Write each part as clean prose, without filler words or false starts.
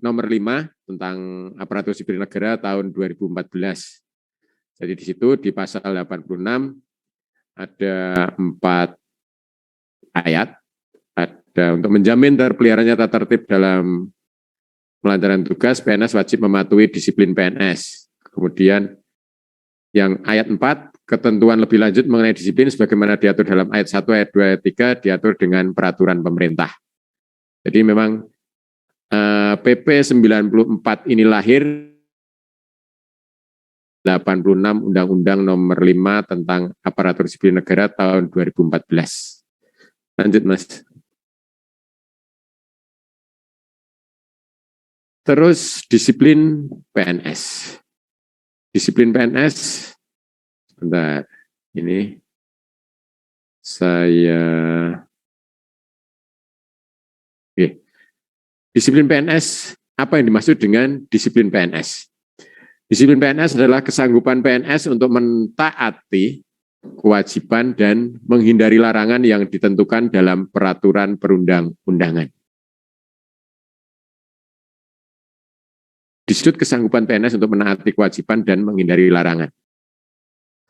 nomor 5 tentang aparatur sipil negara tahun 2014. Jadi di situ di pasal 86 ada 4 ayat. Ada untuk menjamin terpeliharanya tata tertib dalam pelancaran tugas, PNS wajib mematuhi disiplin PNS. Kemudian yang ayat 4, ketentuan lebih lanjut mengenai disiplin sebagaimana diatur dalam ayat 1, ayat 2, ayat 3 diatur dengan peraturan pemerintah. Jadi memang PP 94 ini lahir 86 Undang-Undang nomor 5 tentang aparatur sipil negara tahun 2014. Lanjut, Mas. Terus disiplin PNS. Disiplin PNS, sebentar, ini saya, oke. Disiplin PNS, apa yang dimaksud dengan disiplin PNS? Disiplin PNS adalah kesanggupan PNS untuk mentaati kewajiban dan menghindari larangan yang ditentukan dalam peraturan perundang-undangan. Disebut kesanggupan PNS untuk menaati kewajiban dan menghindari larangan.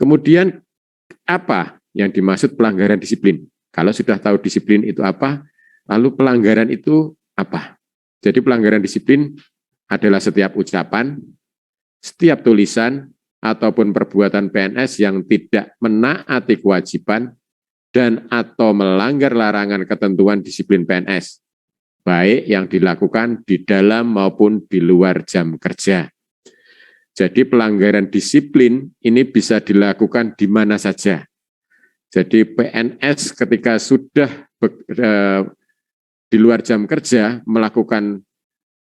Kemudian apa yang dimaksud pelanggaran disiplin? Kalau sudah tahu disiplin itu apa, lalu pelanggaran itu apa? Jadi pelanggaran disiplin adalah setiap ucapan, setiap tulisan, ataupun perbuatan PNS yang tidak menaati kewajiban dan atau melanggar larangan ketentuan disiplin PNS, baik yang dilakukan di dalam maupun di luar jam kerja. Jadi pelanggaran disiplin ini bisa dilakukan di mana saja. Jadi PNS ketika sudah di luar jam kerja melakukan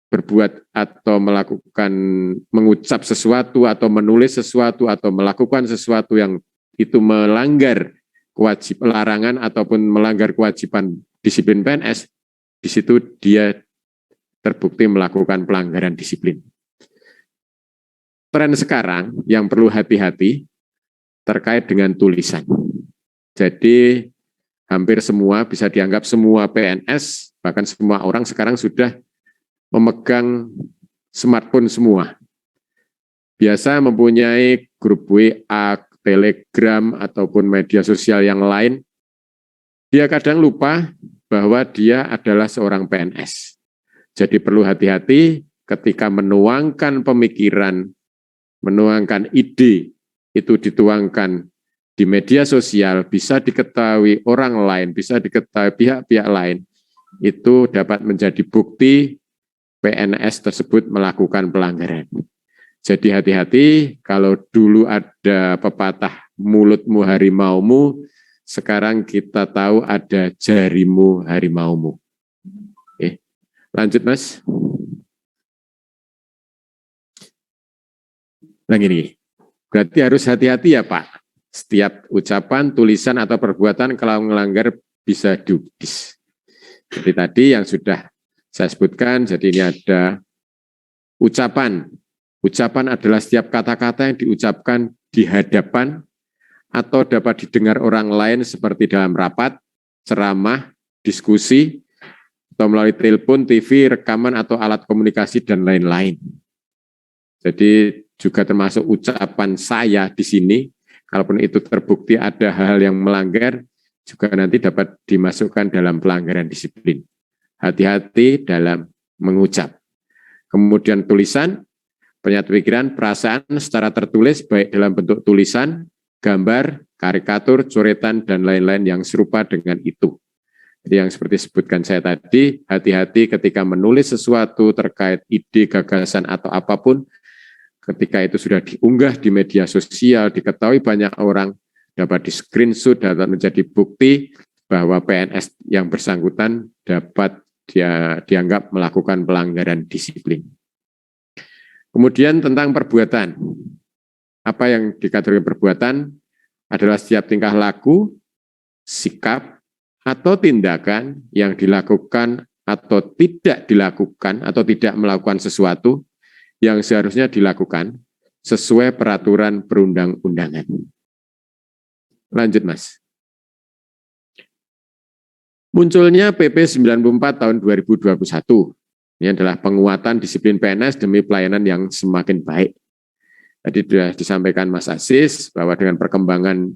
berbuat atau melakukan mengucap sesuatu atau menulis sesuatu atau melakukan sesuatu yang itu melanggar kewajiban larangan ataupun melanggar kewajiban disiplin PNS, di situ dia terbukti melakukan pelanggaran disiplin. Tren sekarang yang perlu hati-hati terkait dengan tulisan. Jadi hampir semua, bisa dianggap semua PNS, bahkan semua orang sekarang sudah memegang smartphone semua. Biasa mempunyai grup WA, Telegram, ataupun media sosial yang lain. Dia kadang lupa bahwa dia adalah seorang PNS. Jadi perlu hati-hati ketika menuangkan pemikiran, menuangkan ide, itu dituangkan di media sosial, bisa diketahui orang lain, bisa diketahui pihak-pihak lain, itu dapat menjadi bukti PNS tersebut melakukan pelanggaran. Jadi hati-hati, kalau dulu ada pepatah mulutmu harimaumu, sekarang kita tahu ada jarimu harimaumu. Oke, lanjut Mas. Nah gini, berarti harus hati-hati ya Pak. Setiap ucapan, tulisan, atau perbuatan kalau melanggar bisa diubis. Jadi tadi yang sudah saya sebutkan, jadi ini ada ucapan. Ucapan adalah setiap kata-kata yang diucapkan di hadapan atau dapat didengar orang lain seperti dalam rapat, ceramah, diskusi, atau melalui telepon, TV, rekaman, atau alat komunikasi, dan lain-lain. Jadi juga termasuk ucapan saya di sini, kalaupun itu terbukti ada hal yang melanggar, juga nanti dapat dimasukkan dalam pelanggaran disiplin. Hati-hati dalam mengucap. Kemudian tulisan, pernyataan pikiran, perasaan secara tertulis, baik dalam bentuk tulisan, gambar, karikatur, coretan, dan lain-lain yang serupa dengan itu. Jadi yang seperti disebutkan saya tadi, hati-hati ketika menulis sesuatu terkait ide, gagasan, atau apapun, ketika itu sudah diunggah di media sosial, diketahui banyak orang, dapat di-screenshot, dapat menjadi bukti bahwa PNS yang bersangkutan dapat dianggap melakukan pelanggaran disiplin. Kemudian tentang perbuatan. Apa yang dikategorikan perbuatan adalah setiap tingkah laku, sikap, atau tindakan yang dilakukan atau tidak dilakukan atau tidak melakukan sesuatu yang seharusnya dilakukan sesuai peraturan perundang-undangan. Lanjut Mas. Munculnya PP 94 tahun 2021 Ini adalah penguatan disiplin PNS demi pelayanan yang semakin baik. Tadi sudah disampaikan Mas Aziz bahwa dengan perkembangan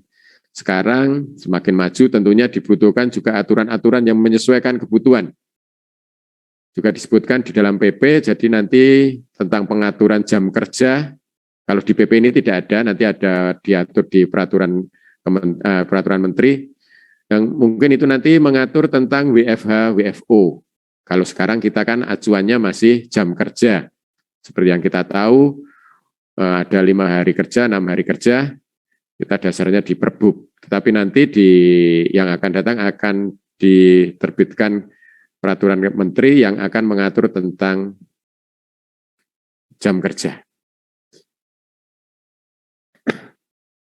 sekarang semakin maju tentunya dibutuhkan juga aturan-aturan yang menyesuaikan kebutuhan. Juga disebutkan di dalam PP, jadi nanti tentang pengaturan jam kerja, kalau di PP ini tidak ada, nanti ada diatur di peraturan menteri, yang mungkin itu nanti mengatur tentang WFH, WFO. Kalau sekarang kita kan acuannya masih jam kerja. Seperti yang kita tahu, ada 5 hari kerja, 6 hari kerja, kita dasarnya di Perbub. Tetapi nanti yang akan datang akan diterbitkan peraturan menteri yang akan mengatur tentang jam kerja.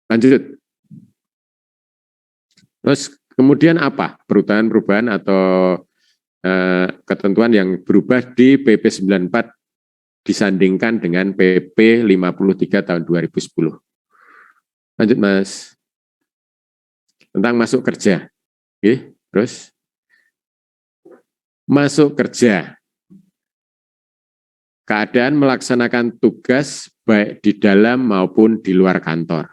Lanjut. Terus kemudian apa perubahan atau ketentuan yang berubah di PP 94 disandingkan dengan PP 53 tahun 2010. Lanjut Mas. Tentang masuk kerja. Oke, terus. Masuk kerja. Keadaan melaksanakan tugas baik di dalam maupun di luar kantor.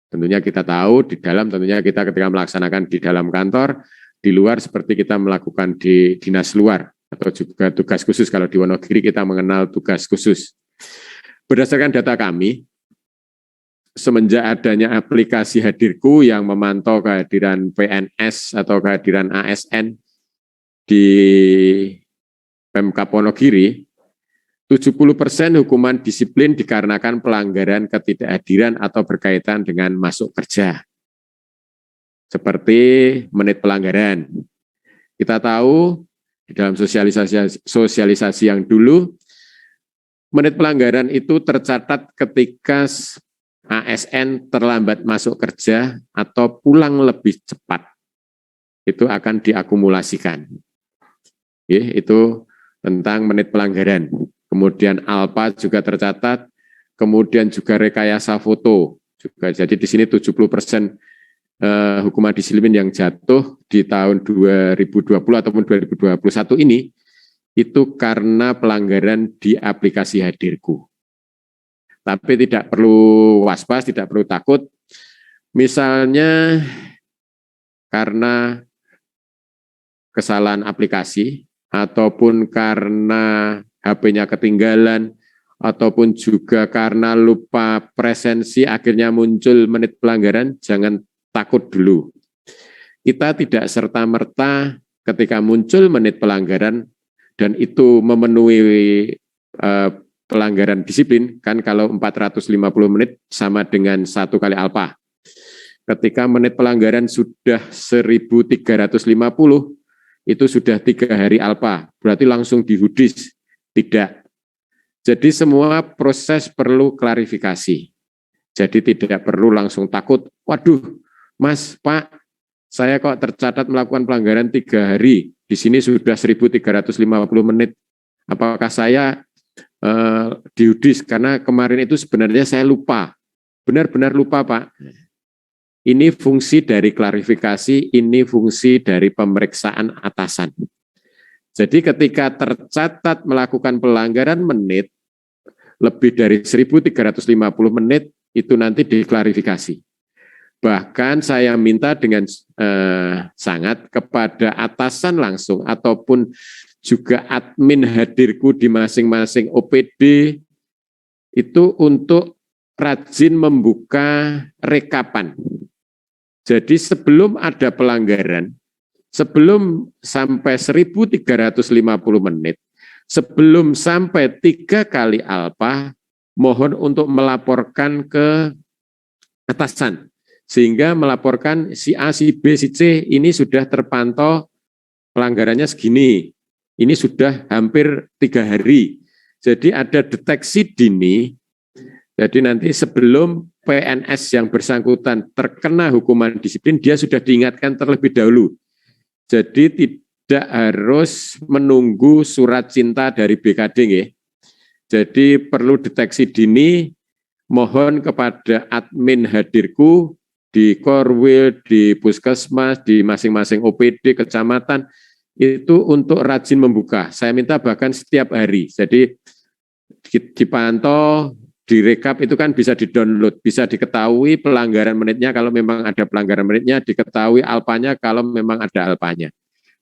Tentunya kita tahu di dalam, tentunya kita ketika melaksanakan di dalam kantor, di luar seperti kita melakukan di dinas luar. Atau juga tugas khusus, kalau di Wonogiri kita mengenal tugas khusus. Berdasarkan data kami, semenjak adanya aplikasi Hadirku yang memantau kehadiran PNS atau kehadiran ASN di Pemkab Wonogiri, 70% hukuman disiplin dikarenakan pelanggaran ketidakhadiran atau berkaitan dengan masuk kerja. Seperti menit pelanggaran. Kita tahu di dalam sosialisasi yang dulu, menit pelanggaran itu tercatat ketika ASN terlambat masuk kerja atau pulang lebih cepat. Itu akan diakumulasikan. Itu tentang menit pelanggaran. Kemudian alpa juga tercatat, kemudian juga rekayasa foto. Jadi di sini 70% hukuman disiplin yang jatuh di tahun 2020 ataupun 2021 ini itu karena pelanggaran di aplikasi Hadirku. Tapi tidak perlu was-was, tidak perlu takut. Misalnya karena kesalahan aplikasi ataupun karena HP-nya ketinggalan ataupun juga karena lupa presensi akhirnya muncul menit pelanggaran, jangan takut dulu. Kita tidak serta-merta ketika muncul menit pelanggaran dan itu memenuhi pelanggaran disiplin, kan kalau 450 menit sama dengan 1 kali alpa. Ketika menit pelanggaran sudah 1350, itu sudah 3 hari alpa, berarti langsung dihudis. Tidak. Jadi semua proses perlu klarifikasi. Jadi tidak perlu langsung takut, waduh, Mas, Pak, saya kok tercatat melakukan pelanggaran 3 hari, di sini sudah 1350 menit. Apakah saya dihudis? Karena kemarin itu sebenarnya saya lupa. Benar-benar lupa, Pak. Ini fungsi dari klarifikasi, ini fungsi dari pemeriksaan atasan. Jadi ketika tercatat melakukan pelanggaran menit, lebih dari 1350 menit, itu nanti diklarifikasi. Bahkan saya minta dengan sangat kepada atasan langsung ataupun juga admin Hadirku di masing-masing OPD itu untuk rajin membuka rekapan. Jadi sebelum ada pelanggaran, sebelum sampai 1350 menit, sebelum sampai 3 kali alpa, mohon untuk melaporkan ke atasan. Sehingga melaporkan si A, si B, si C ini sudah terpantau pelanggarannya segini. Ini sudah hampir 3 hari. Jadi ada deteksi dini. Jadi nanti sebelum PNS yang bersangkutan terkena hukuman disiplin, dia sudah diingatkan terlebih dahulu. Jadi tidak harus menunggu surat cinta dari BKD. Nggih. Jadi perlu deteksi dini, mohon kepada admin Hadirku, di Korwil, di Puskesmas, di masing-masing OPD, kecamatan, itu untuk rajin membuka. Saya minta bahkan setiap hari. Jadi dipantau, direkap itu kan bisa di-download, bisa diketahui pelanggaran menitnya kalau memang ada pelanggaran menitnya, diketahui alpanya kalau memang ada alpanya.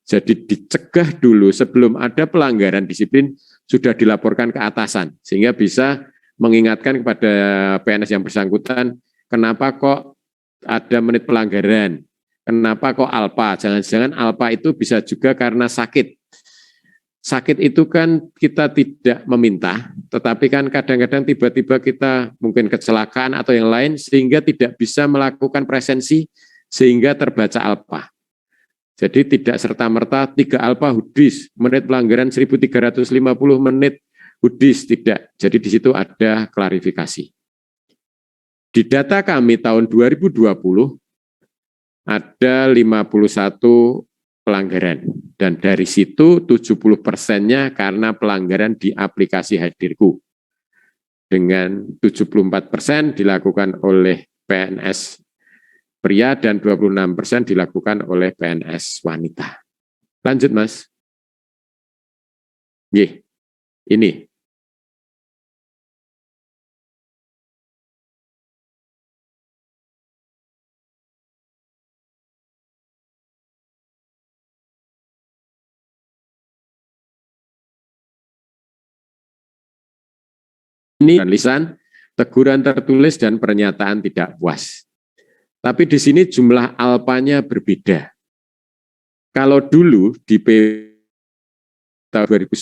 Jadi dicegah dulu sebelum ada pelanggaran disiplin sudah dilaporkan ke atasan, sehingga bisa mengingatkan kepada PNS yang bersangkutan, kenapa kok ada menit pelanggaran, kenapa kok alpa, jangan-jangan alpa itu bisa juga karena sakit. Sakit itu kan kita tidak meminta, tetapi kan kadang-kadang tiba-tiba kita mungkin kecelakaan atau yang lain sehingga tidak bisa melakukan presensi sehingga terbaca alpa. Jadi tidak serta-merta 3 alpa hudis, menit pelanggaran 1350 menit hudis, tidak. Jadi di situ ada klarifikasi. Di data kami tahun 2020 ada 51 pelanggaran. Dan dari situ 70%-nya karena pelanggaran di aplikasi Hadirku. Dengan 74% dilakukan oleh PNS pria dan 26% dilakukan oleh PNS wanita. Lanjut, Mas. Ini. Ini lisan, teguran tertulis, dan pernyataan tidak puas. Tapi di sini jumlah alpanya berbeda. Kalau dulu di tahun 2010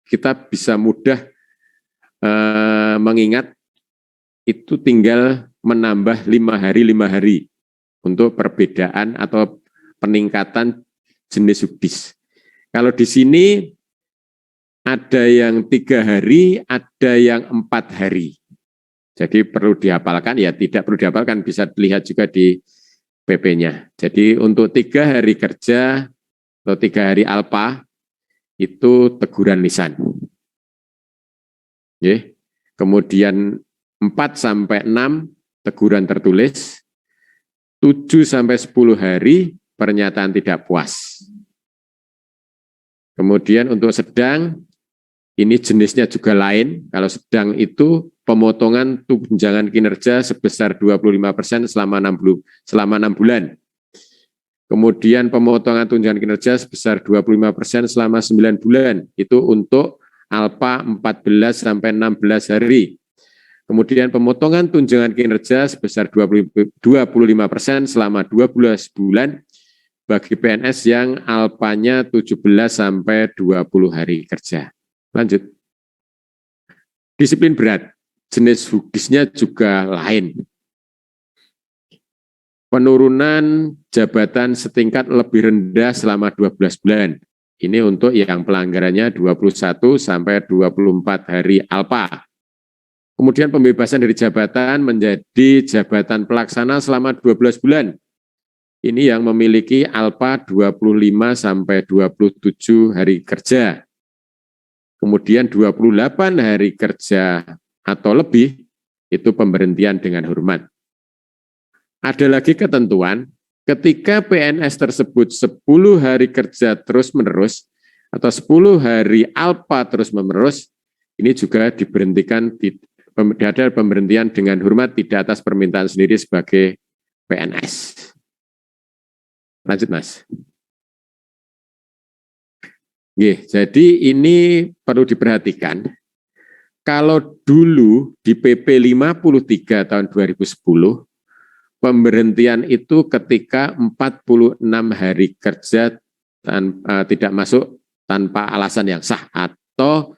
kita bisa mudah mengingat itu tinggal menambah 5 hari untuk perbedaan atau peningkatan jenis hudis. Kalau di sini ada yang 3 hari, ada yang 4 hari. Jadi perlu dihafalkan, ya tidak perlu dihafalkan, bisa dilihat juga di PP-nya. Jadi untuk 3 hari kerja atau 3 hari alpa itu teguran lisan. Kemudian 4-6 teguran tertulis, 7-10 hari pernyataan tidak puas. Kemudian untuk sedang, ini jenisnya juga lain. Kalau sedang itu pemotongan tunjangan kinerja sebesar 25% selama 6 bulan. Kemudian pemotongan tunjangan kinerja sebesar 25% selama 9 bulan. Itu untuk alpa 14-16 hari. Kemudian pemotongan tunjangan kinerja sebesar 25% selama 12 bulan bagi PNS yang alpanya 17-20 hari kerja. Lanjut. Disiplin berat, jenis hudisnya juga lain. Penurunan jabatan setingkat lebih rendah selama 12 bulan. Ini untuk yang pelanggarannya 21-24 hari alpa. Kemudian pembebasan dari jabatan menjadi jabatan pelaksana selama 12 bulan. Ini yang memiliki alpa 25-27 hari kerja. Kemudian 28 hari kerja atau lebih, itu pemberhentian dengan hormat. Ada lagi ketentuan, ketika PNS tersebut 10 hari kerja terus-menerus, atau 10 hari alpa terus-menerus, ini juga diberhentikan, ada pemberhentian dengan hormat tidak atas permintaan sendiri sebagai PNS. Lanjut, Mas. Jadi ini perlu diperhatikan. Kalau dulu di PP 53 tahun 2010, pemberhentian itu ketika 46 hari kerja tidak masuk tanpa alasan yang sah atau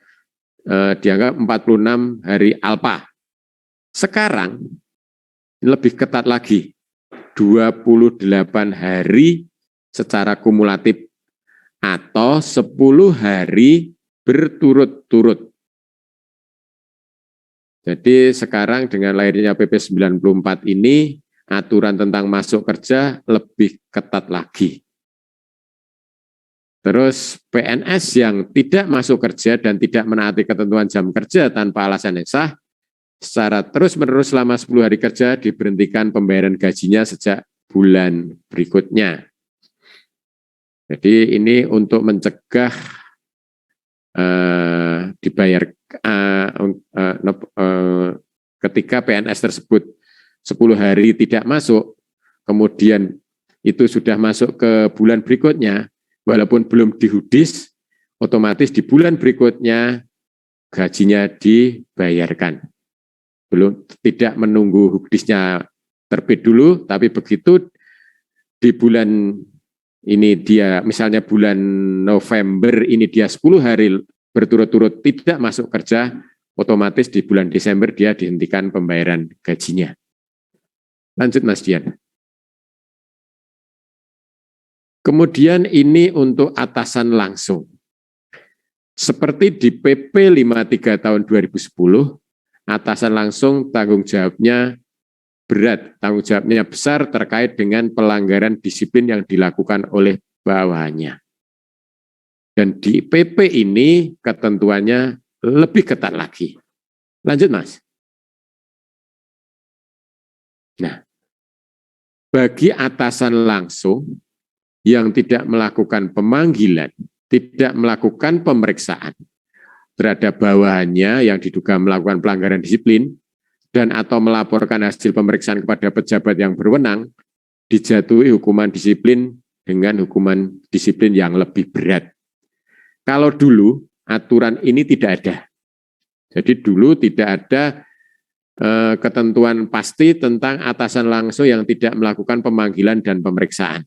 dianggap 46 hari alpa. Sekarang lebih ketat lagi, 28 hari secara kumulatif atau 10 hari berturut-turut. Jadi sekarang dengan lahirnya PP 94 ini, aturan tentang masuk kerja lebih ketat lagi. Terus PNS yang tidak masuk kerja dan tidak menaati ketentuan jam kerja tanpa alasan yang sah, secara terus-menerus selama 10 hari kerja diberhentikan pembayaran gajinya sejak bulan berikutnya. Jadi ini untuk mencegah dibayar ketika PNS tersebut 10 hari tidak masuk, kemudian itu sudah masuk ke bulan berikutnya, walaupun belum dihudis, otomatis di bulan berikutnya gajinya dibayarkan. Belum, tidak menunggu hudisnya terbit dulu, tapi begitu di bulan ini dia, misalnya bulan November ini dia 10 hari berturut-turut tidak masuk kerja, otomatis di bulan Desember dia dihentikan pembayaran gajinya. Lanjut Mas Dian. Kemudian ini untuk atasan langsung. Seperti di PP 53 tahun 2010, atasan langsung tanggung jawabnya berat, tanggung jawabnya besar terkait dengan pelanggaran disiplin yang dilakukan oleh bawahannya. Dan di PP ini ketentuannya lebih ketat lagi. Lanjut Mas. Nah, bagi atasan langsung yang tidak melakukan pemanggilan, tidak melakukan pemeriksaan terhadap bawahannya yang diduga melakukan pelanggaran disiplin dan atau melaporkan hasil pemeriksaan kepada pejabat yang berwenang, dijatuhi hukuman disiplin dengan hukuman disiplin yang lebih berat. Kalau dulu aturan ini tidak ada. Jadi dulu tidak ada ketentuan pasti tentang atasan langsung yang tidak melakukan pemanggilan dan pemeriksaan.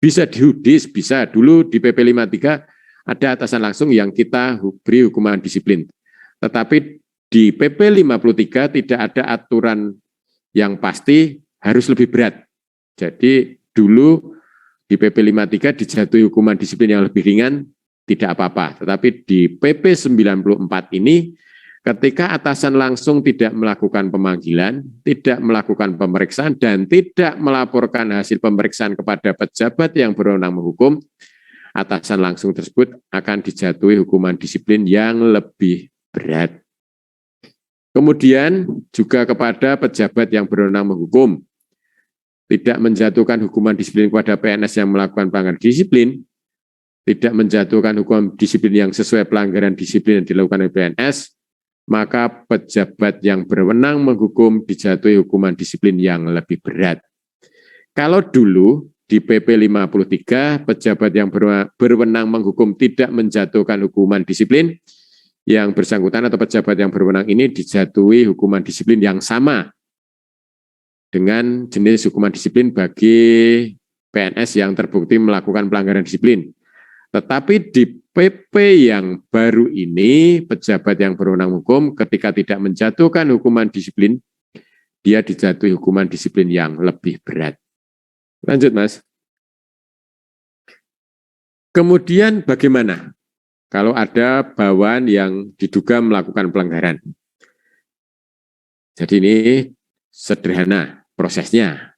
Bisa dihudis, bisa. Dulu di PP 53 ada atasan langsung yang kita beri hukuman disiplin. Tetapi di PP 53 tidak ada aturan yang pasti harus lebih berat. Jadi dulu di PP 53 dijatuhi hukuman disiplin yang lebih ringan, tidak apa-apa. Tetapi di PP 94 ini ketika atasan langsung tidak melakukan pemanggilan, tidak melakukan pemeriksaan, dan tidak melaporkan hasil pemeriksaan kepada pejabat yang berwenang menghukum, atasan langsung tersebut akan dijatuhi hukuman disiplin yang lebih berat. Kemudian juga kepada pejabat yang berwenang menghukum, tidak menjatuhkan hukuman disiplin kepada PNS yang melakukan pelanggaran disiplin, tidak menjatuhkan hukuman disiplin yang sesuai pelanggaran disiplin yang dilakukan oleh PNS, maka pejabat yang berwenang menghukum dijatuhi hukuman disiplin yang lebih berat. Kalau dulu di PP 53, pejabat yang berwenang menghukum tidak menjatuhkan hukuman disiplin, yang bersangkutan atau pejabat yang berwenang ini dijatuhi hukuman disiplin yang sama dengan jenis hukuman disiplin bagi PNS yang terbukti melakukan pelanggaran disiplin. Tetapi di PP yang baru ini, pejabat yang berwenang hukum ketika tidak menjatuhkan hukuman disiplin, dia dijatuhi hukuman disiplin yang lebih berat. Lanjut Mas. Kemudian bagaimana kalau ada bawahan yang diduga melakukan pelanggaran? Jadi ini sederhana prosesnya,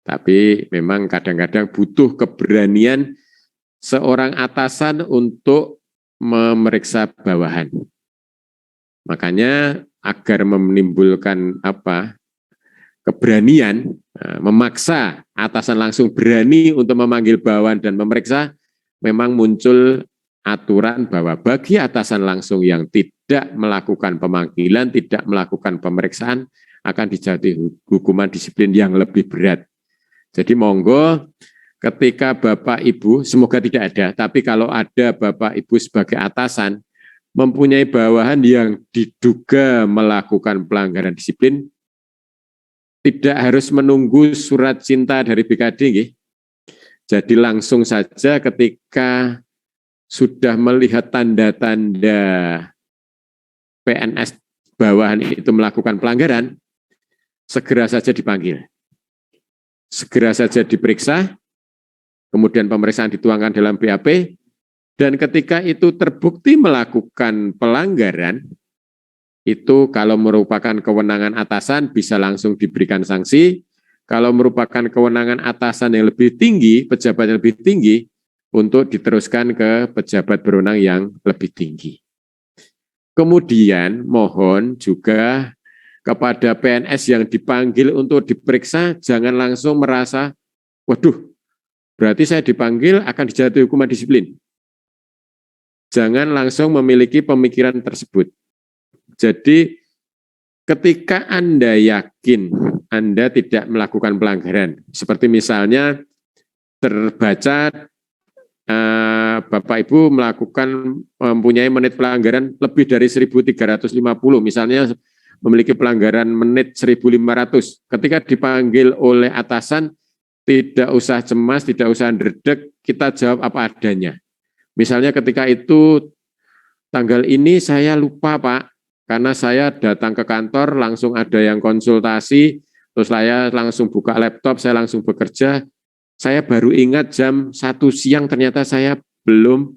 tapi memang kadang-kadang butuh keberanian seorang atasan untuk memeriksa bawahan. Makanya agar menimbulkan keberanian, memaksa atasan langsung berani untuk memanggil bawahan dan memeriksa, memang muncul aturan bahwa bagi atasan langsung yang tidak melakukan pemanggilan, tidak melakukan pemeriksaan, akan dijatuhi hukuman disiplin yang lebih berat. Jadi monggo, ketika Bapak Ibu, semoga tidak ada, tapi kalau ada Bapak Ibu sebagai atasan, mempunyai bawahan yang diduga melakukan pelanggaran disiplin, tidak harus menunggu surat cinta dari BKD. Jadi langsung saja ketika sudah melihat tanda-tanda PNS bawahan itu melakukan pelanggaran, segera saja dipanggil. Segera saja diperiksa, kemudian pemeriksaan dituangkan dalam BAP, dan ketika itu terbukti melakukan pelanggaran, itu kalau merupakan kewenangan atasan bisa langsung diberikan sanksi, kalau merupakan kewenangan atasan yang lebih tinggi, pejabat yang lebih tinggi, untuk diteruskan ke pejabat berwenang yang lebih tinggi. Kemudian mohon juga kepada PNS yang dipanggil untuk diperiksa, jangan langsung merasa, waduh, berarti saya dipanggil akan dijatuhi hukuman disiplin. Jangan langsung memiliki pemikiran tersebut. Jadi ketika Anda yakin Anda tidak melakukan pelanggaran, seperti misalnya terbaca Bapak Ibu mempunyai menit pelanggaran lebih dari 1.350, misalnya memiliki pelanggaran menit 1.500. Ketika dipanggil oleh atasan, tidak usah cemas, tidak usah ndredeg, kita jawab apa adanya. Misalnya ketika itu tanggal ini saya lupa Pak, karena saya datang ke kantor langsung ada yang konsultasi, terus saya langsung buka laptop, saya langsung bekerja. Saya baru ingat jam 1 siang ternyata saya belum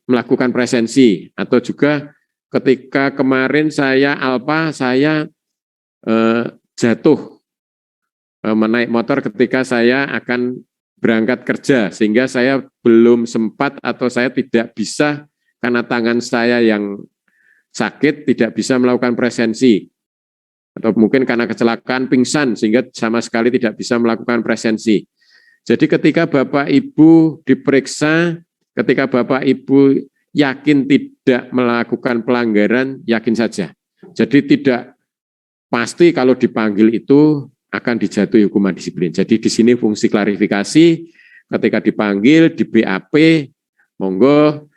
melakukan presensi. Atau juga ketika kemarin saya jatuh menaik motor ketika saya akan berangkat kerja, sehingga saya belum sempat atau saya tidak bisa karena tangan saya yang sakit tidak bisa melakukan presensi. Atau mungkin karena kecelakaan pingsan sehingga sama sekali tidak bisa melakukan presensi. Jadi ketika Bapak Ibu diperiksa, ketika Bapak Ibu yakin tidak melakukan pelanggaran, yakin saja. Jadi tidak pasti kalau dipanggil itu akan dijatuhi hukuman disiplin. Jadi di sini fungsi klarifikasi, ketika dipanggil di BAP, monggo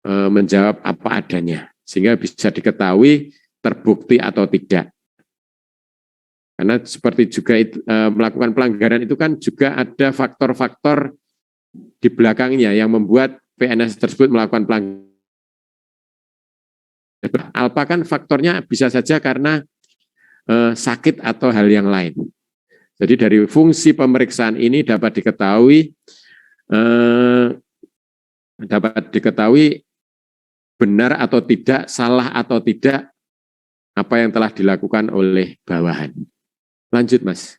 menjawab apa adanya, sehingga bisa diketahui terbukti atau tidak. Karena seperti juga melakukan pelanggaran itu kan juga ada faktor-faktor di belakangnya yang membuat PNS tersebut melakukan pelanggaran. Alpa kan faktornya bisa saja karena sakit atau hal yang lain. Jadi dari fungsi pemeriksaan ini dapat diketahui benar atau tidak, salah atau tidak apa yang telah dilakukan oleh bawahan. Lanjut, Mas.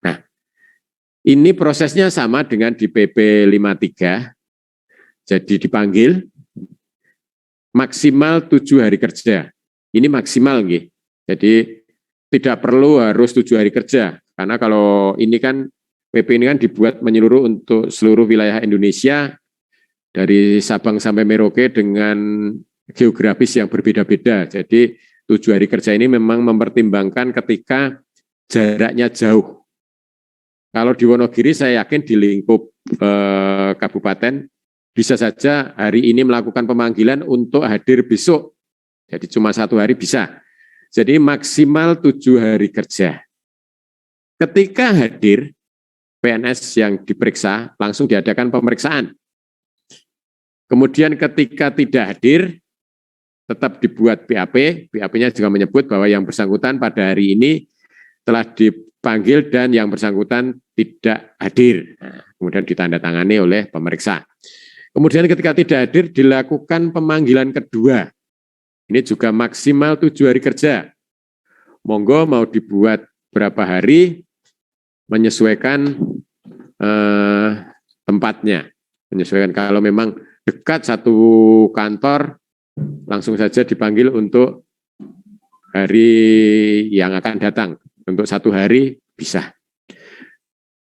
Nah, ini prosesnya sama dengan di PP 53. Jadi dipanggil maksimal 7 hari kerja. Ini maksimal, nggih. Jadi tidak perlu harus 7 hari kerja. Karena kalau ini kan PP ini kan dibuat menyeluruh untuk seluruh wilayah Indonesia dari Sabang sampai Merauke dengan geografis yang berbeda-beda. Jadi 7 hari kerja ini memang mempertimbangkan ketika jaraknya jauh. Kalau di Wonogiri saya yakin di lingkup kabupaten bisa saja hari ini melakukan pemanggilan untuk hadir besok. Jadi cuma 1 hari bisa. Jadi maksimal 7 hari kerja. Ketika hadir, PNS yang diperiksa langsung diadakan pemeriksaan. Kemudian ketika tidak hadir, tetap dibuat BAP, BAP-nya juga menyebut bahwa yang bersangkutan pada hari ini telah dipanggil dan yang bersangkutan tidak hadir. Nah, kemudian ditandatangani oleh pemeriksa. Kemudian ketika tidak hadir dilakukan pemanggilan kedua. Ini juga maksimal 7 hari kerja. Monggo mau dibuat berapa hari, menyesuaikan tempatnya. Menyesuaikan kalau memang dekat satu kantor, langsung saja dipanggil untuk hari yang akan datang. Untuk 1 hari bisa.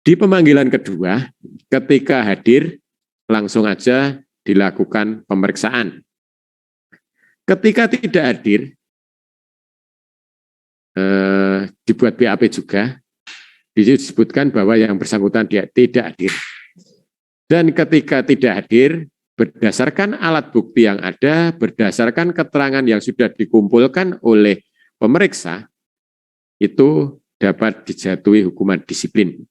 Di pemanggilan kedua, ketika hadir, langsung aja dilakukan pemeriksaan. Ketika tidak hadir, dibuat BAP juga, disebutkan bahwa yang bersangkutan tidak hadir. Dan ketika tidak hadir, berdasarkan alat bukti yang ada, berdasarkan keterangan yang sudah dikumpulkan oleh pemeriksa, itu dapat dijatuhi hukuman disiplin.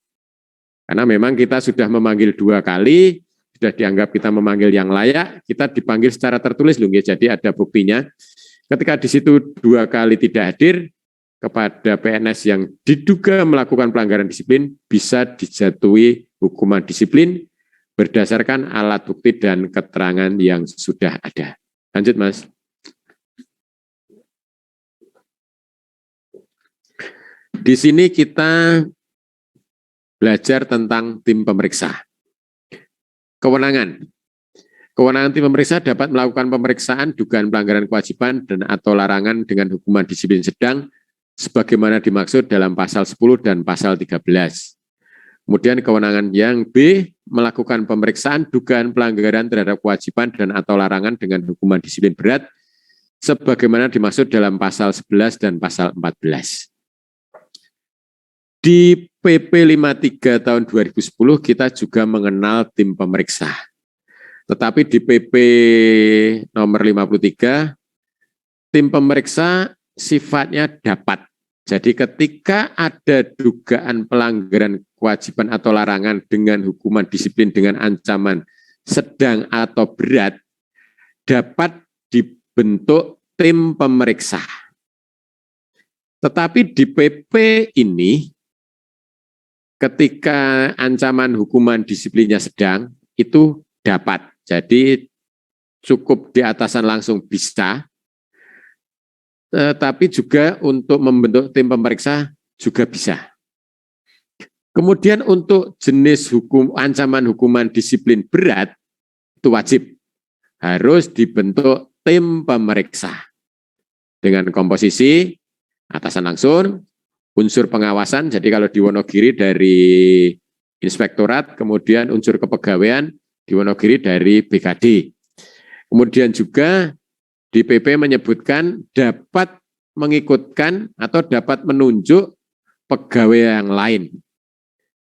Karena memang kita sudah memanggil 2 kali, sudah dianggap kita memanggil yang layak, kita dipanggil secara tertulis, jadi ada buktinya. Ketika di situ 2 kali tidak hadir, kepada PNS yang diduga melakukan pelanggaran disiplin, bisa dijatuhi hukuman disiplin, berdasarkan alat bukti dan keterangan yang sudah ada. Lanjut, Mas. Di sini kita belajar tentang tim pemeriksa. Kewenangan. Kewenangan tim pemeriksa dapat melakukan pemeriksaan dugaan pelanggaran kewajiban dan atau larangan dengan hukuman disiplin sedang sebagaimana dimaksud dalam pasal 10 dan pasal 13. Kemudian kewenangan yang B, melakukan pemeriksaan dugaan pelanggaran terhadap kewajiban dan atau larangan dengan hukuman disiplin berat sebagaimana dimaksud dalam pasal 11 dan pasal 14. Di PP 53 tahun 2010 kita juga mengenal tim pemeriksa. Tetapi di PP nomor 53, tim pemeriksa sifatnya dapat. Jadi ketika ada dugaan pelanggaran kewajiban atau larangan dengan hukuman disiplin dengan ancaman sedang atau berat, dapat dibentuk tim pemeriksa. Tetapi di PP ini, ketika ancaman hukuman disiplinnya sedang, itu dapat. Jadi cukup di atasan langsung bisa, tapi juga untuk membentuk tim pemeriksa juga bisa. Kemudian untuk jenis ancaman hukuman disiplin berat, itu wajib. Harus dibentuk tim pemeriksa. Dengan komposisi atasan langsung, unsur pengawasan, jadi kalau di Wonogiri dari inspektorat, kemudian unsur kepegawaian di Wonogiri dari BKD. Kemudian juga di PP menyebutkan dapat mengikutkan atau dapat menunjuk pegawai yang lain.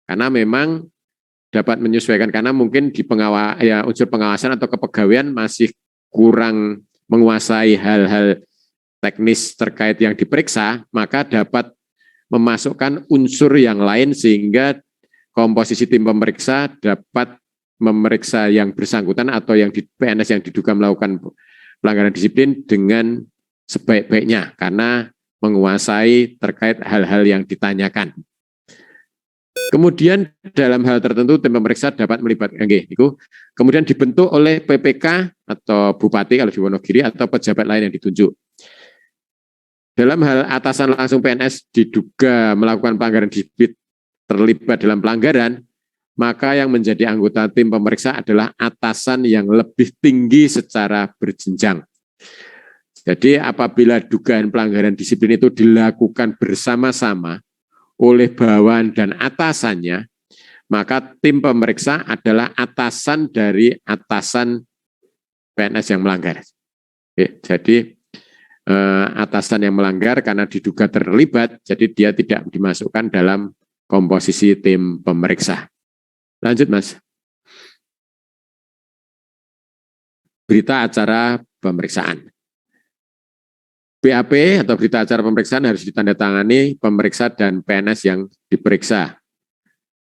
Karena memang dapat menyesuaikan, karena mungkin di unsur pengawasan atau kepegawaian masih kurang menguasai hal-hal teknis terkait yang diperiksa, maka dapat memasukkan unsur yang lain sehingga komposisi tim pemeriksa dapat memeriksa yang bersangkutan atau yang di PNS yang diduga melakukan pelanggaran disiplin dengan sebaik-baiknya karena menguasai terkait hal-hal yang ditanyakan. Kemudian dalam hal tertentu tim pemeriksa dapat melibatkan kemudian dibentuk oleh PPK atau Bupati kalau di Wonogiri atau pejabat lain yang ditunjuk. Dalam hal atasan langsung PNS diduga melakukan pelanggaran disiplin terlibat dalam pelanggaran, maka yang menjadi anggota tim pemeriksa adalah atasan yang lebih tinggi secara berjenjang. Jadi apabila dugaan pelanggaran disiplin itu dilakukan bersama-sama oleh bawahan dan atasannya, maka tim pemeriksa adalah atasan dari atasan PNS yang melanggar. Jadi atasan yang melanggar karena diduga terlibat, jadi dia tidak dimasukkan dalam komposisi tim pemeriksa. Lanjut, Mas. Berita acara pemeriksaan. BAP atau berita acara pemeriksaan harus ditandatangani pemeriksa dan PNS yang diperiksa.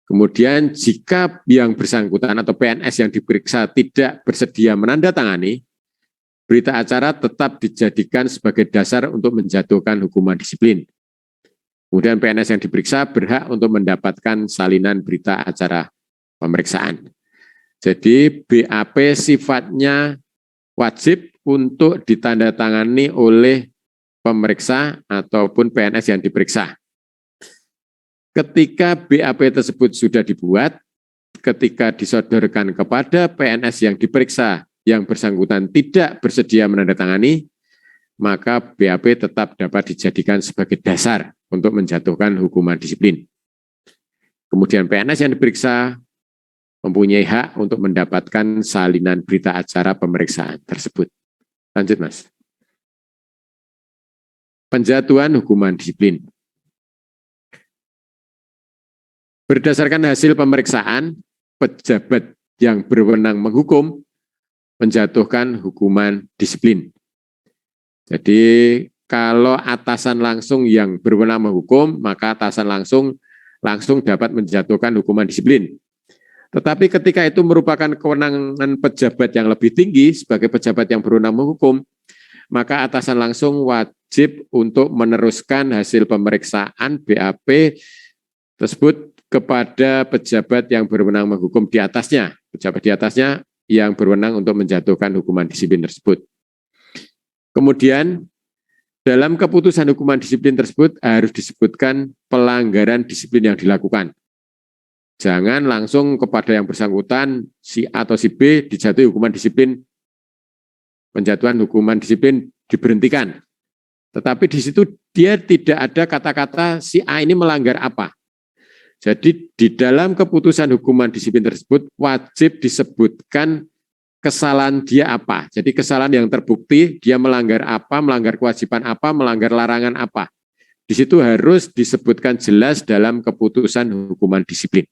Kemudian jika yang bersangkutan atau PNS yang diperiksa tidak bersedia menandatangani, berita acara tetap dijadikan sebagai dasar untuk menjatuhkan hukuman disiplin. Kemudian PNS yang diperiksa berhak untuk mendapatkan salinan berita acara pemeriksaan. Jadi BAP sifatnya wajib untuk ditandatangani oleh pemeriksa ataupun PNS yang diperiksa. Ketika BAP tersebut sudah dibuat, ketika disodorkan kepada PNS yang diperiksa yang bersangkutan tidak bersedia menandatangani, maka BAP tetap dapat dijadikan sebagai dasar untuk menjatuhkan hukuman disiplin. Kemudian PNS yang diperiksa mempunyai hak untuk mendapatkan salinan berita acara pemeriksaan tersebut. Lanjut, Mas. Penjatuhan hukuman disiplin. Berdasarkan hasil pemeriksaan, pejabat yang berwenang menghukum menjatuhkan hukuman disiplin. Jadi kalau atasan langsung yang berwenang menghukum, maka atasan langsung dapat menjatuhkan hukuman disiplin. Tetapi ketika itu merupakan kewenangan pejabat yang lebih tinggi sebagai pejabat yang berwenang menghukum, maka atasan langsung wajib untuk meneruskan hasil pemeriksaan BAP tersebut kepada pejabat yang berwenang menghukum di atasnya, pejabat di atasnya yang berwenang untuk menjatuhkan hukuman disiplin tersebut. Kemudian dalam keputusan hukuman disiplin tersebut harus disebutkan pelanggaran disiplin yang dilakukan. Jangan langsung kepada yang bersangkutan si A atau si B dijatuhi hukuman disiplin, penjatuhan hukuman disiplin diberhentikan. Tetapi di situ dia tidak ada kata-kata si A ini melanggar apa. Jadi di dalam keputusan hukuman disiplin tersebut wajib disebutkan kesalahan dia apa. Jadi kesalahan yang terbukti dia melanggar apa, melanggar kewajiban apa, melanggar larangan apa. Di situ harus disebutkan jelas dalam keputusan hukuman disiplin.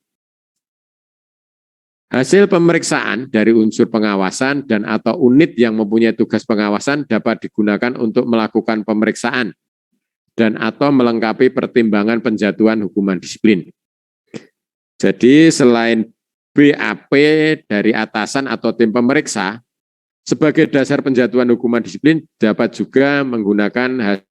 Hasil pemeriksaan dari unsur pengawasan dan atau unit yang mempunyai tugas pengawasan dapat digunakan untuk melakukan pemeriksaan dan atau melengkapi pertimbangan penjatuhan hukuman disiplin. Jadi selain BAP dari atasan atau tim pemeriksa, sebagai dasar penjatuhan hukuman disiplin dapat juga menggunakan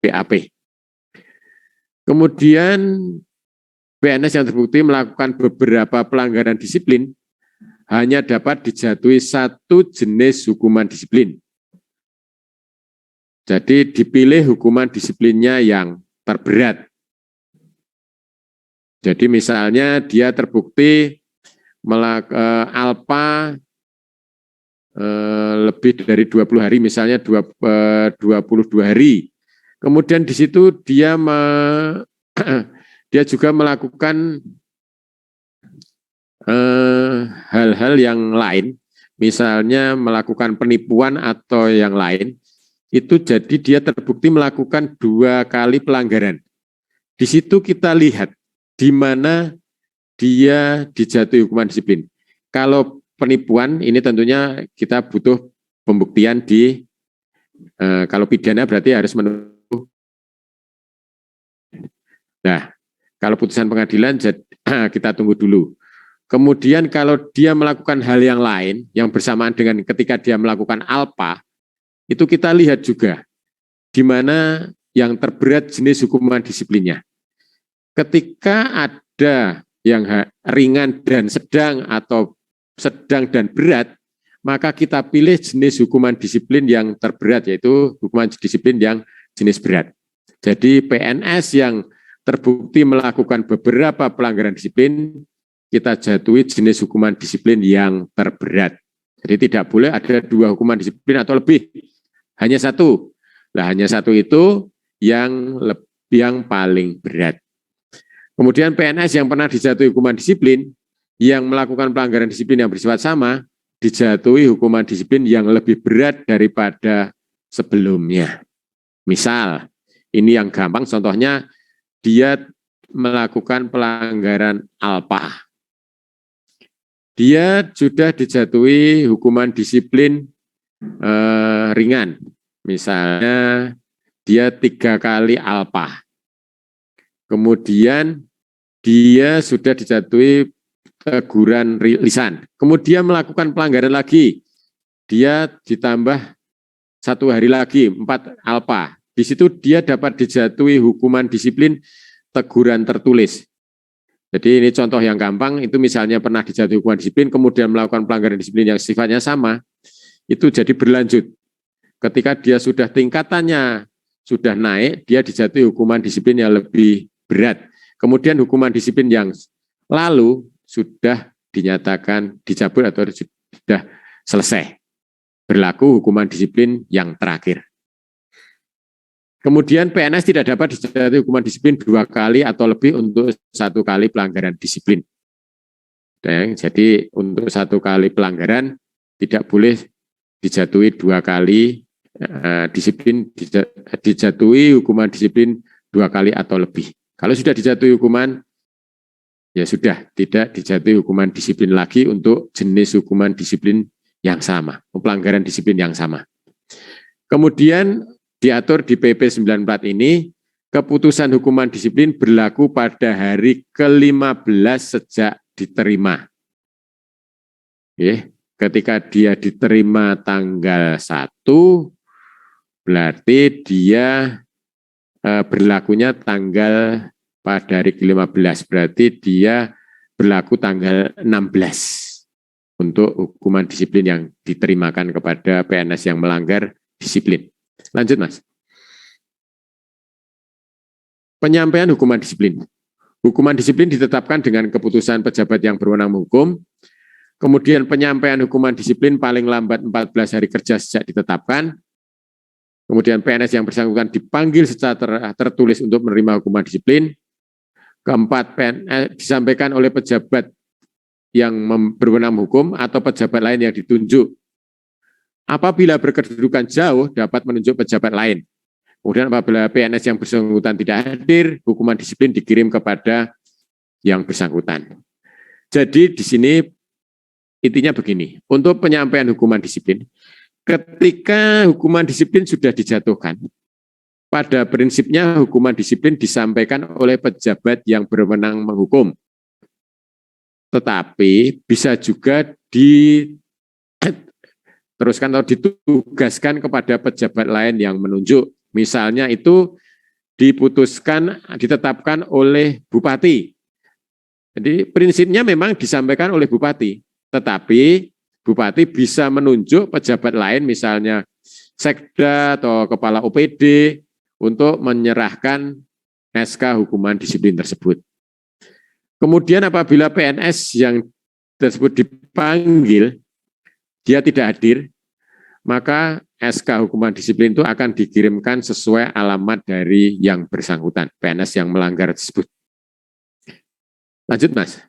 BAP. Kemudian PNS yang terbukti melakukan beberapa pelanggaran disiplin hanya dapat dijatuhi satu jenis hukuman disiplin. Jadi dipilih hukuman disiplinnya yang terberat. Jadi misalnya dia terbukti alpa lebih dari 20 hari, misalnya 22 hari. Kemudian di situ dia dia juga melakukan hal-hal yang lain, misalnya melakukan penipuan atau yang lain, itu jadi dia terbukti melakukan 2 kali pelanggaran. Di situ kita lihat di mana dia dijatuhi hukuman disiplin. Kalau penipuan ini tentunya kita butuh pembuktian di kalau pidana berarti harus menunggu. Nah, kalau putusan pengadilan kita tunggu dulu. Kemudian kalau dia melakukan hal yang lain yang bersamaan dengan ketika dia melakukan alpa, itu kita lihat juga di mana yang terberat jenis hukuman disiplinnya. Ketika ada yang ringan dan sedang atau sedang dan berat, maka kita pilih jenis hukuman disiplin yang terberat, yaitu hukuman disiplin yang jenis berat. Jadi PNS yang terbukti melakukan beberapa pelanggaran disiplin, kita jatuhi jenis hukuman disiplin yang terberat. Jadi tidak boleh ada 2 hukuman disiplin atau lebih, hanya 1. Nah, hanya 1 itu yang paling berat. Kemudian PNS yang pernah dijatuhi hukuman disiplin, yang melakukan pelanggaran disiplin yang bersifat sama, dijatuhi hukuman disiplin yang lebih berat daripada sebelumnya. Misal, ini yang gampang, contohnya dia melakukan pelanggaran alpa. Dia sudah dijatuhi hukuman disiplin ringan. Misalnya dia 3 kali alpa. Kemudian dia sudah dijatuhi teguran lisan. Kemudian melakukan pelanggaran lagi. Dia ditambah 1 hari lagi, 4 alpa. Di situ dia dapat dijatuhi hukuman disiplin teguran tertulis. Jadi ini contoh yang gampang, itu misalnya pernah dijatuhi hukuman disiplin, kemudian melakukan pelanggaran disiplin yang sifatnya sama, itu jadi berlanjut. Ketika dia sudah tingkatannya sudah naik, dia dijatuhi hukuman disiplin yang lebih berat. Kemudian hukuman disiplin yang lalu sudah dinyatakan dicabut atau sudah selesai. Berlaku hukuman disiplin yang terakhir. Kemudian PNS tidak dapat dijatuhi hukuman disiplin 2 kali atau lebih untuk 1 kali pelanggaran disiplin. Jadi untuk 1 kali pelanggaran tidak boleh dijatuhi 2 kali disiplin, dijatuhi hukuman disiplin 2 kali atau lebih. Kalau sudah dijatuhi hukuman, ya sudah tidak dijatuhi hukuman disiplin lagi untuk jenis hukuman disiplin yang sama, pelanggaran disiplin yang sama. Kemudian diatur di PP 94 ini, keputusan hukuman disiplin berlaku pada hari ke-15 sejak diterima. Ketika dia diterima tanggal 1, berarti dia berlakunya tanggal pada hari ke-15, berarti dia berlaku tanggal 16 untuk hukuman disiplin yang diterimakan kepada PNS yang melanggar disiplin. Lanjut, Mas. Penyampaian hukuman disiplin. Hukuman disiplin ditetapkan dengan keputusan pejabat yang berwenang menghukum. Kemudian penyampaian hukuman disiplin paling lambat 14 hari kerja sejak ditetapkan. Kemudian PNS yang bersangkutan dipanggil secara tertulis untuk menerima hukuman disiplin. Keempat, PNS disampaikan oleh pejabat yang berwenang hukum atau pejabat lain yang ditunjuk. Apabila berkedudukan jauh, dapat menunjuk pejabat lain. Kemudian apabila PNS yang bersangkutan tidak hadir, hukuman disiplin dikirim kepada yang bersangkutan. Jadi di sini intinya begini, untuk penyampaian hukuman disiplin, ketika hukuman disiplin sudah dijatuhkan, pada prinsipnya hukuman disiplin disampaikan oleh pejabat yang berwenang menghukum. Tetapi bisa juga diteruskan atau ditugaskan kepada pejabat lain yang menunjuk. Misalnya itu diputuskan, ditetapkan oleh bupati. Jadi prinsipnya memang disampaikan oleh bupati, tetapi bupati bisa menunjuk pejabat lain, misalnya sekda atau kepala OPD, untuk menyerahkan SK hukuman disiplin tersebut. Kemudian apabila PNS yang tersebut dipanggil, dia tidak hadir, maka SK hukuman disiplin itu akan dikirimkan sesuai alamat dari yang bersangkutan, PNS yang melanggar tersebut. Lanjut, Mas.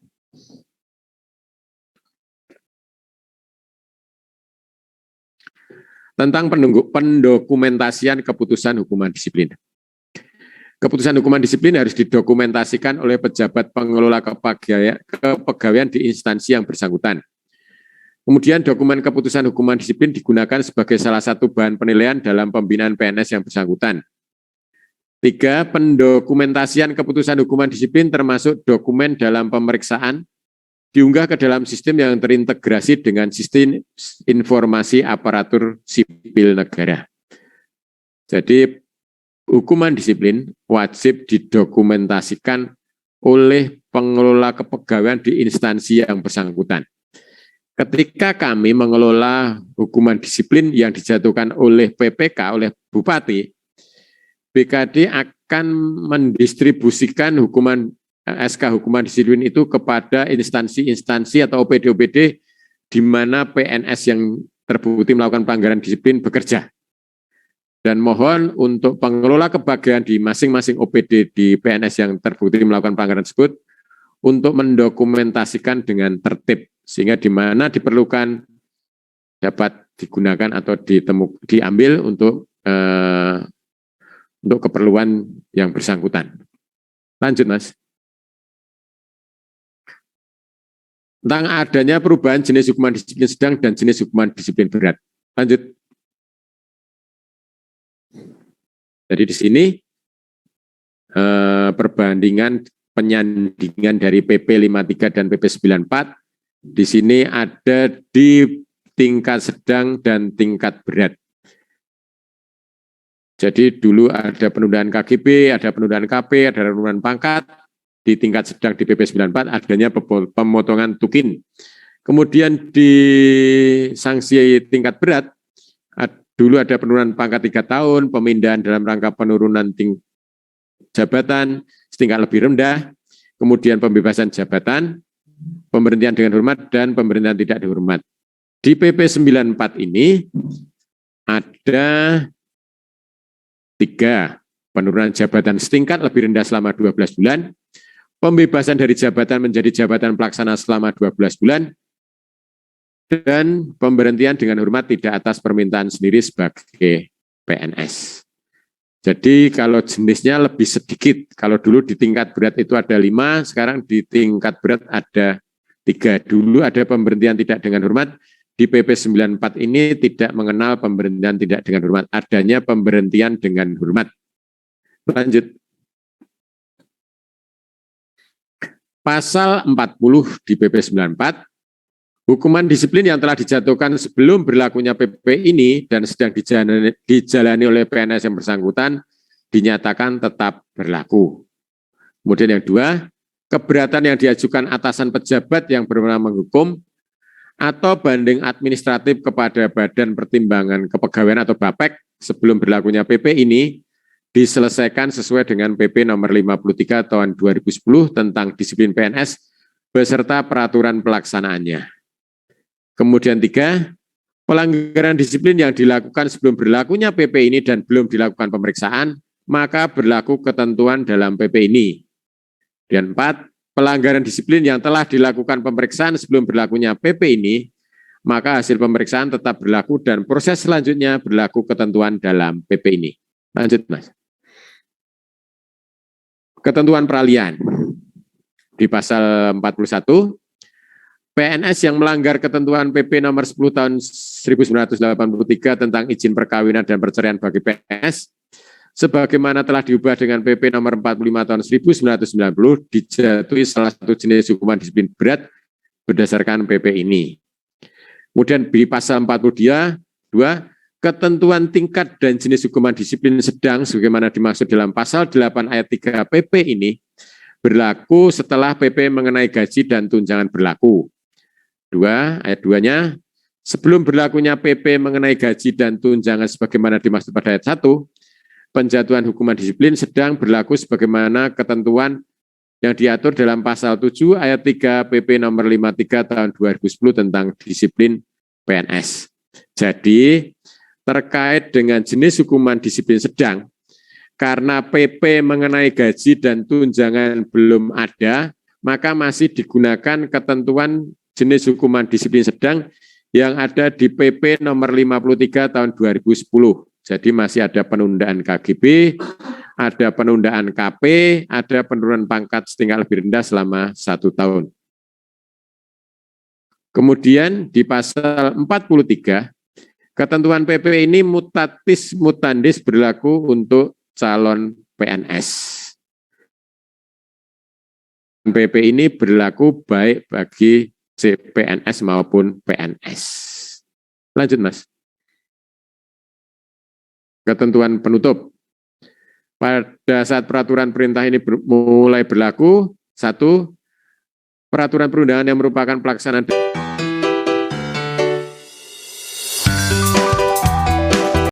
Tentang pendokumentasian keputusan hukuman disiplin. Keputusan hukuman disiplin harus didokumentasikan oleh pejabat pengelola kepegawaian di instansi yang bersangkutan. Kemudian dokumen keputusan hukuman disiplin digunakan sebagai salah satu bahan penilaian dalam pembinaan PNS yang bersangkutan. 3. Pendokumentasian keputusan hukuman disiplin termasuk dokumen dalam pemeriksaan diunggah ke dalam sistem yang terintegrasi dengan sistem informasi aparatur sipil negara. Jadi hukuman disiplin wajib didokumentasikan oleh pengelola kepegawaian di instansi yang bersangkutan. Ketika kami mengelola hukuman disiplin yang dijatuhkan oleh PPK, oleh Bupati, BKD akan mendistribusikan hukuman SK hukuman disiplin itu kepada instansi-instansi atau OPD-OPD di mana PNS yang terbukti melakukan pelanggaran disiplin bekerja. Dan mohon untuk pengelola kepegawaian di masing-masing OPD di PNS yang terbukti melakukan pelanggaran tersebut untuk mendokumentasikan dengan tertib, sehingga di mana diperlukan dapat digunakan atau diambil untuk keperluan yang bersangkutan. Lanjut, Mas. Tentang adanya perubahan jenis hukuman disiplin sedang dan jenis hukuman disiplin berat. Lanjut. Jadi di sini perbandingan penyandingan dari PP 53 dan PP 94 di sini ada di tingkat sedang dan tingkat berat. Jadi dulu ada penundaan KGB, ada penundaan KP, ada penundaan pangkat. Di tingkat sedang di PP 94 adanya pemotongan tukin. Kemudian di sanksi tingkat berat, dulu ada penurunan pangkat 3 tahun, pemindahan dalam rangka penurunan jabatan setingkat lebih rendah, kemudian pembebasan jabatan, pemberhentian dengan hormat, dan pemberhentian tidak dihormat. Di PP 94 ini ada 3, penurunan jabatan setingkat lebih rendah selama 12 bulan, pembebasan dari jabatan menjadi jabatan pelaksana selama 12 bulan, dan pemberhentian dengan hormat tidak atas permintaan sendiri sebagai PNS. Jadi kalau jenisnya lebih sedikit, kalau dulu di tingkat berat itu ada 5, sekarang di tingkat berat ada 3. Dulu ada pemberhentian tidak dengan hormat, di PP 94 ini tidak mengenal pemberhentian tidak dengan hormat, adanya pemberhentian dengan hormat. Lanjut. Pasal 40 di PP 94, hukuman disiplin yang telah dijatuhkan sebelum berlakunya PP ini dan sedang dijalani oleh PNS yang bersangkutan dinyatakan tetap berlaku. Kemudian yang 2, keberatan yang diajukan atasan pejabat yang berwenang menghukum atau banding administratif kepada Badan Pertimbangan Kepegawaian atau BAPEK sebelum berlakunya PP ini diselesaikan sesuai dengan PP nomor 53 tahun 2010 tentang disiplin PNS beserta peraturan pelaksanaannya. Kemudian 3, pelanggaran disiplin yang dilakukan sebelum berlakunya PP ini dan belum dilakukan pemeriksaan, maka berlaku ketentuan dalam PP ini. Dan 4, pelanggaran disiplin yang telah dilakukan pemeriksaan sebelum berlakunya PP ini, maka hasil pemeriksaan tetap berlaku dan proses selanjutnya berlaku ketentuan dalam PP ini. Lanjut, Mas. Ketentuan peralihan. Di pasal 41, PNS yang melanggar ketentuan PP nomor 10 tahun 1983 tentang izin perkawinan dan perceraian bagi PNS, sebagaimana telah diubah dengan PP nomor 45 tahun 1990, dijatuhi salah satu jenis hukuman disiplin berat berdasarkan PP ini. Kemudian di pasal 42, ketentuan tingkat dan jenis hukuman disiplin sedang sebagaimana dimaksud dalam pasal 8 ayat 3 PP ini berlaku setelah PP mengenai gaji dan tunjangan berlaku. 2, ayat 2-nya, sebelum berlakunya PP mengenai gaji dan tunjangan sebagaimana dimaksud pada ayat 1, penjatuhan hukuman disiplin sedang berlaku sebagaimana ketentuan yang diatur dalam pasal 7 ayat 3 PP nomor 53 tahun 2010 tentang disiplin PNS. Jadi, terkait dengan jenis hukuman disiplin sedang, karena PP mengenai gaji dan tunjangan belum ada, maka masih digunakan ketentuan jenis hukuman disiplin sedang yang ada di PP nomor 53 tahun 2010. Jadi masih ada penundaan KGB, ada penundaan KP, ada penurunan pangkat setingkat lebih rendah selama 1 tahun. Kemudian di pasal 43, ketentuan PP ini mutatis mutandis berlaku untuk calon PNS. PP ini berlaku baik bagi CPNS maupun PNS. Lanjut, Mas. Ketentuan penutup. Pada saat peraturan perintah ini mulai berlaku, 1, peraturan perundangan yang merupakan pelaksanaan